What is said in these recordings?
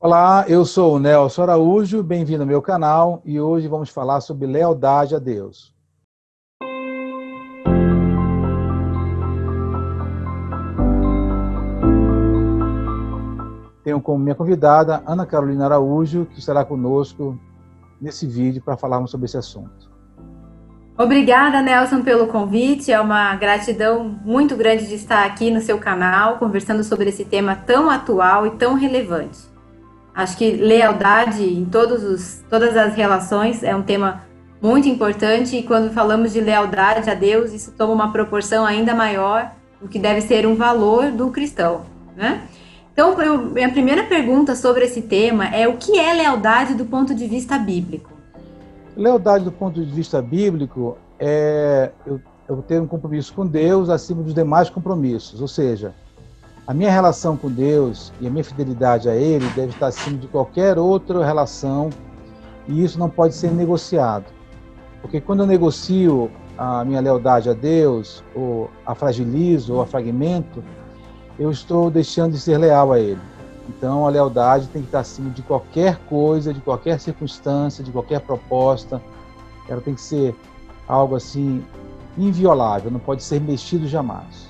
Olá, eu sou o Nelson Araújo, bem-vindo ao meu canal e hoje vamos falar sobre lealdade a Deus. Tenho como minha convidada Ana Carolina Araújo, que estará conosco nesse vídeo para falarmos sobre esse assunto. Obrigada, Nelson, pelo convite. É uma gratidão muito grande de estar aqui no seu canal, conversando sobre esse tema tão atual e tão relevante. Acho que lealdade em todas as relações é um tema muito importante e quando falamos de lealdade a Deus, isso toma uma proporção ainda maior do que deve ser um valor do cristão, né? Então, minha primeira pergunta sobre esse tema é o que é lealdade do ponto de vista bíblico? Lealdade do ponto de vista bíblico é eu ter um compromisso com Deus acima dos demais compromissos, ou seja, a minha relação com Deus e a minha fidelidade a Ele deve estar acima de qualquer outra relação e isso não pode ser negociado. Porque quando eu negocio a minha lealdade a Deus, ou a fragilizo, ou a fragmento, eu estou deixando de ser leal a Ele. Então a lealdade tem que estar acima de qualquer coisa, de qualquer circunstância, de qualquer proposta. Ela tem que ser algo assim inviolável, não pode ser mexido jamais.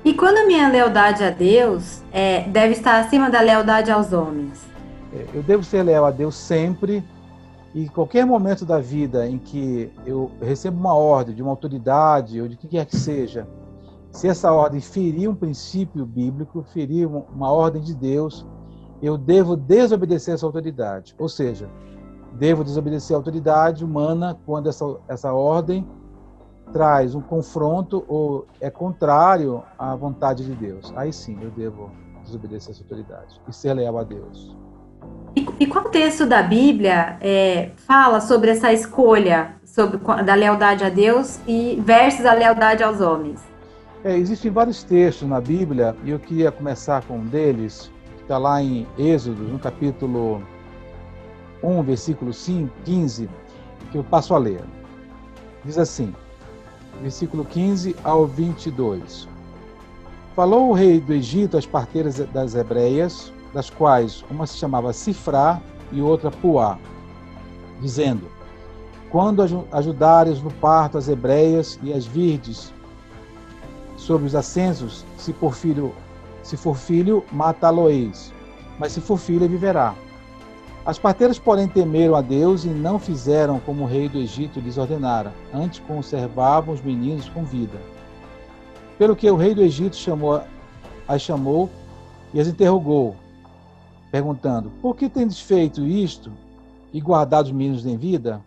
E quando a minha lealdade a Deus deve estar acima da lealdade aos homens? Eu devo ser leal a Deus sempre e em qualquer momento da vida em que eu recebo uma ordem de uma autoridade ou de que quer que seja, se essa ordem ferir um princípio bíblico, ferir uma ordem de Deus, eu devo desobedecer essa autoridade. Ou seja, devo desobedecer a autoridade humana quando essa ordem traz um confronto ou é contrário à vontade de Deus. Aí sim, eu devo desobedecer essa autoridade e ser leal a Deus. E qual texto da Bíblia fala sobre essa escolha da lealdade a Deus e versus a lealdade aos homens? Existem vários textos na Bíblia e eu queria começar com um deles, que está lá em Êxodo, no capítulo 1, versículo 15, que eu passo a ler. Diz assim, versículo 15 ao 22. Falou o rei do Egito às parteiras das hebreias, das quais uma se chamava Sifrá e outra Puá, dizendo, quando ajudares no parto as hebreias e as virdes sobre os ascensos, se for filho, matá-lo-eis, mas se for filha, viverá. As parteiras, porém, temeram a Deus e não fizeram como o rei do Egito lhes ordenara, antes conservavam os meninos com vida. Pelo que o rei do Egito as chamou e as interrogou, perguntando, por que tendes feito isto e guardado os meninos em vida?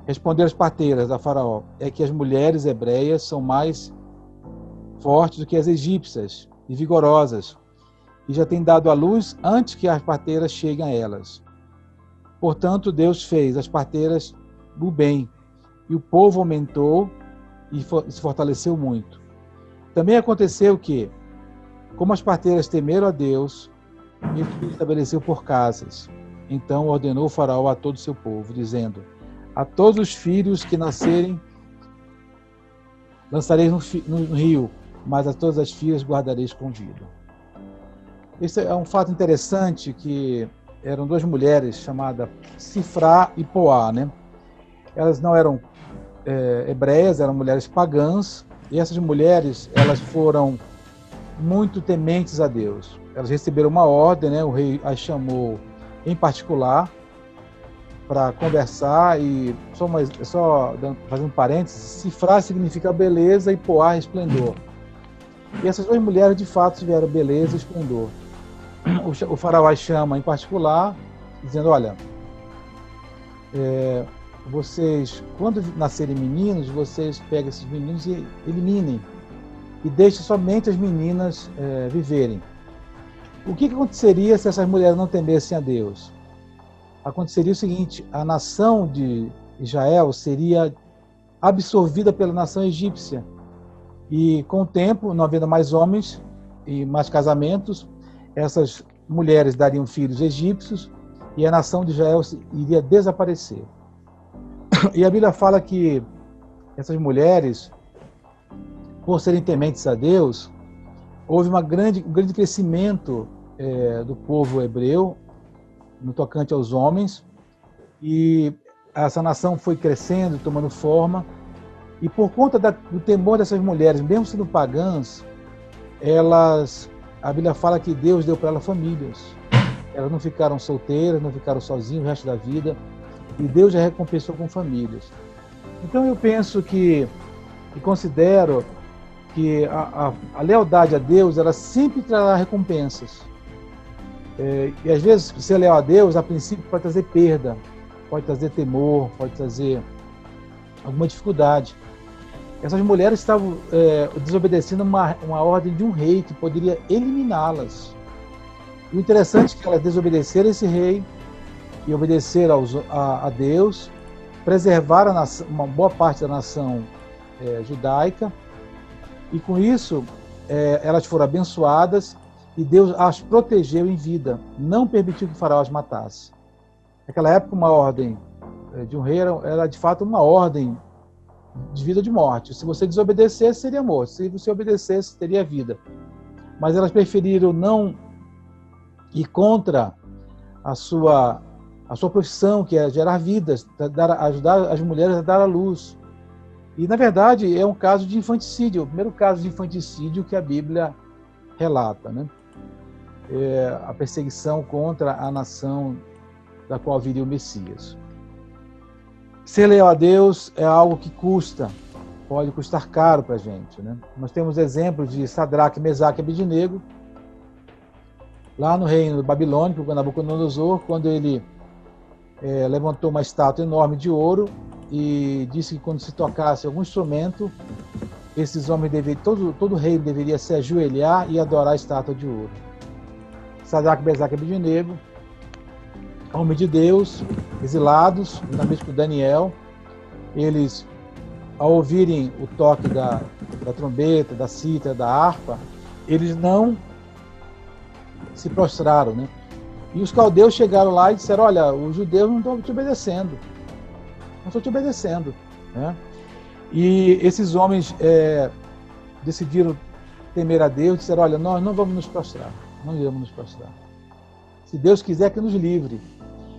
Responderam as parteiras a Faraó, é que as mulheres hebreias são mais fortes do que as egípcias e vigorosas, e já têm dado à luz antes que as parteiras cheguem a elas. Portanto, Deus fez as parteiras do bem, e o povo aumentou e se fortaleceu muito. Também aconteceu que, como as parteiras temeram a Deus, ele estabeleceu por casas. Então ordenou o Faraó a todo o seu povo, dizendo, a todos os filhos que nascerem, lançareis no rio, mas a todas as filhas guardareis com vida. Esse é um fato interessante, que eram duas mulheres chamadas Sifrá e Poá, né? Elas não eram hebreias, eram mulheres pagãs, e essas mulheres, elas foram muito tementes a Deus. Elas receberam uma ordem, né? O rei as chamou em particular para conversar, e só fazendo parênteses, Sifrá significa beleza e Poá esplendor. E essas duas mulheres, de fato, tiveram beleza e esplendor. O faraó as chama em particular, dizendo, olha, vocês, quando nascerem meninos, vocês pegam esses meninos e eliminem, e deixem somente as meninas viverem. O que aconteceria se essas mulheres não temessem a Deus? Aconteceria o seguinte, a nação de Israel seria absorvida pela nação egípcia, e com o tempo, não havendo mais homens e mais casamentos, essas mulheres dariam filhos egípcios e a nação de Israel iria desaparecer. E a Bíblia fala que essas mulheres, por serem tementes a Deus, houve um grande crescimento do povo hebreu, no tocante aos homens, e essa nação foi crescendo, tomando forma, e por conta do temor dessas mulheres, mesmo sendo pagãs, a Bíblia fala que Deus deu para elas famílias. Elas não ficaram solteiras, não ficaram sozinhas o resto da vida, e Deus já recompensou com famílias. Então eu penso e considero que a lealdade a Deus, ela sempre trará recompensas. E às vezes, ser leal a Deus, a princípio, pode trazer perda, pode trazer temor, pode trazer alguma dificuldade. Essas mulheres estavam desobedecendo uma ordem de um rei que poderia eliminá-las. E o interessante é que elas desobedeceram esse rei e obedeceram a Deus, preservaram uma boa parte da nação judaica, e com isso elas foram abençoadas e Deus as protegeu em vida, não permitiu que o faraó as matasse. Naquela época, uma ordem de um rei era de fato uma ordem de vida ou de morte. Se você desobedecesse, seria morto. Se você obedecesse, teria vida. Mas elas preferiram não ir contra a sua profissão, que é gerar vidas, ajudar as mulheres a dar à luz. E, na verdade, é um caso de infanticídio, o primeiro caso de infanticídio que a Bíblia relata, né? A perseguição contra a nação da qual viria o Messias. Ser leal a Deus é algo que custa, pode custar caro para a gente, né? Nós temos exemplos de Sadraque, Mesaque e Abednego, lá no reino babilônico, com Nabucodonosor, quando ele levantou uma estátua enorme de ouro e disse que quando se tocasse algum instrumento, esses homens todo rei deveria se ajoelhar e adorar a estátua de ouro. Sadraque, Mesaque e Abednego, homens de Deus, exilados, juntamente com Daniel, eles, ao ouvirem o toque da trombeta, da cítara, da harpa, eles não se prostraram, né? E os caldeus chegaram lá e disseram: olha, os judeus não estão te obedecendo, não estão te obedecendo, né? E esses homens decidiram temer a Deus, disseram: olha, nós não vamos nos prostrar, não iremos nos prostrar. Se Deus quiser que nos livre.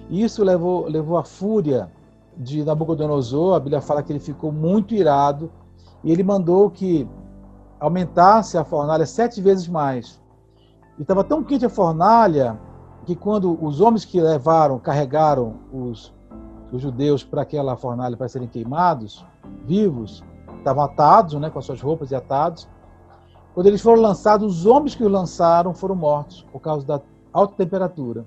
E isso levou à fúria de Nabucodonosor. A Bíblia fala que ele ficou muito irado e ele mandou que aumentasse a fornalha 7 vezes mais. E estava tão quente a fornalha que quando os homens que carregaram os judeus para aquela fornalha para serem queimados, vivos, estavam atados, né, com as suas roupas e atados. Quando eles foram lançados, os homens que os lançaram foram mortos por causa da alta temperatura.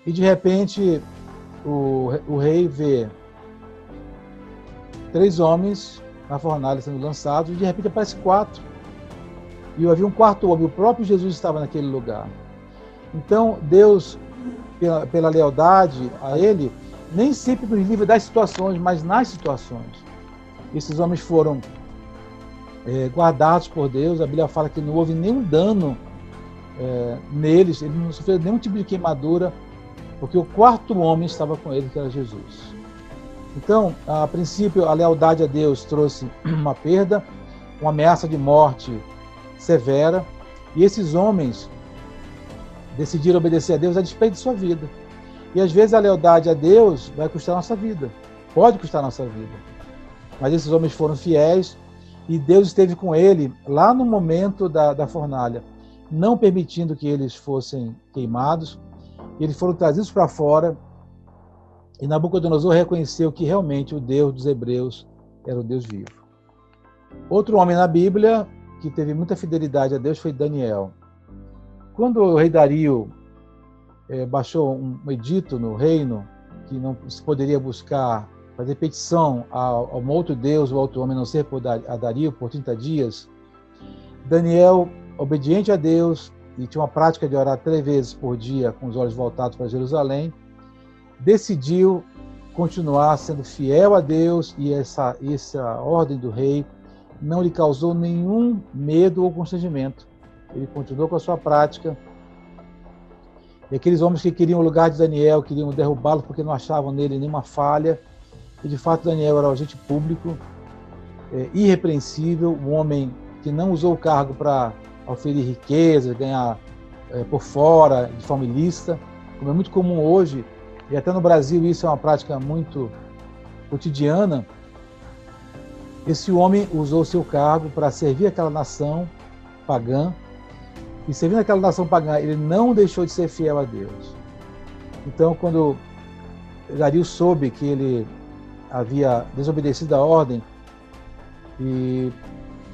E de repente o rei vê 3 homens na fornalha sendo lançados, e de repente aparece 4. E havia um 4º homem, o próprio Jesus estava naquele lugar. Então Deus, pela lealdade a ele, nem sempre nos livra das situações, mas nas situações. Esses homens foram guardados por Deus. A Bíblia fala que não houve nenhum dano neles, eles não sofreram nenhum tipo de queimadura, porque o 4º homem estava com ele, que era Jesus. Então, a princípio, a lealdade a Deus trouxe uma perda, uma ameaça de morte severa, e esses homens decidiram obedecer a Deus a despeito de sua vida. E às vezes a lealdade a Deus vai custar a nossa vida, pode custar a nossa vida. Mas esses homens foram fiéis e Deus esteve com ele lá no momento da fornalha, não permitindo que eles fossem queimados. Eles foram trazidos para fora e Nabucodonosor reconheceu que realmente o Deus dos hebreus era o Deus vivo. Outro homem na Bíblia que teve muita fidelidade a Deus foi Daniel. Quando o rei Dario baixou um edito no reino que não se poderia buscar, fazer petição a um outro Deus ou outro homem, a não ser a Dario, por 30 dias, Daniel, obediente a Deus, e tinha uma prática de orar 3 vezes por dia com os olhos voltados para Jerusalém, decidiu continuar sendo fiel a Deus, e essa ordem do rei não lhe causou nenhum medo ou constrangimento. Ele continuou com a sua prática. E aqueles homens que queriam o lugar de Daniel, queriam derrubá-lo porque não achavam nele nenhuma falha. E de fato Daniel era um agente público, irrepreensível, um homem que não usou o cargo para oferir riquezas, ganhar por fora, de forma ilícita, como é muito comum hoje, e até no Brasil isso é uma prática muito cotidiana. Esse homem usou seu cargo para servir aquela nação pagã, e servindo aquela nação pagã, ele não deixou de ser fiel a Deus. Então, quando Dario soube que ele havia desobedecido a ordem, e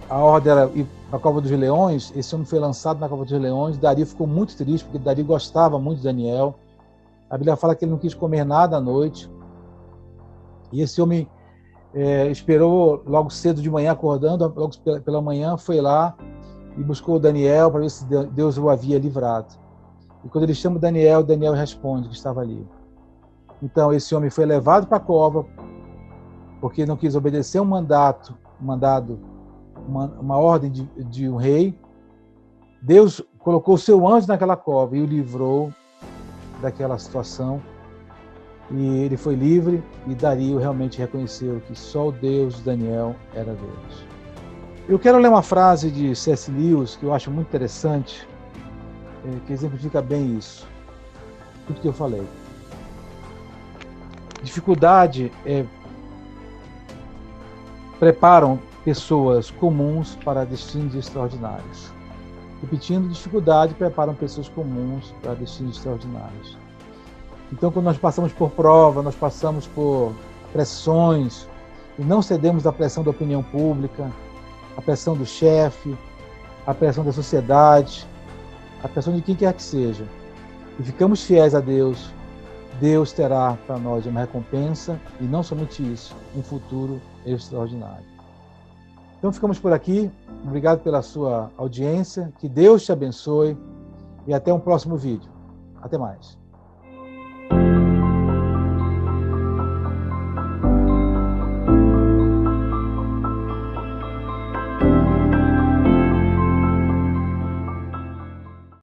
a ordem era ir para a Cova dos Leões, esse homem foi lançado na Cova dos Leões. Dario ficou muito triste, porque Dario gostava muito de Daniel. A Bíblia fala que ele não quis comer nada à noite. E esse homem esperou logo cedo de manhã, acordando, logo pela manhã, foi lá e buscou Daniel para ver se Deus o havia livrado. E quando ele chama Daniel, Daniel responde que estava ali. Então, esse homem foi levado para a cova, porque não quis obedecer um mandado, uma ordem de um rei. Deus colocou o seu anjo naquela cova e o livrou daquela situação. E ele foi livre, e Dario realmente reconheceu que só o Deus de Daniel era Deus. Eu quero ler uma frase de C.S. Lewis que eu acho muito interessante, que exemplifica bem isso, tudo que eu falei. Dificuldade preparam pessoas comuns para destinos extraordinários. Repetindo, dificuldade preparam pessoas comuns para destinos extraordinários. Então, quando nós passamos por prova, nós passamos por pressões, e não cedemos à pressão da opinião pública, à pressão do chefe, à pressão da sociedade, à pressão de quem quer que seja, e ficamos fiéis a Deus, Deus terá para nós uma recompensa, e não somente isso, um futuro extraordinário. Então ficamos por aqui. Obrigado pela sua audiência, que Deus te abençoe, e até um próximo vídeo. Até mais.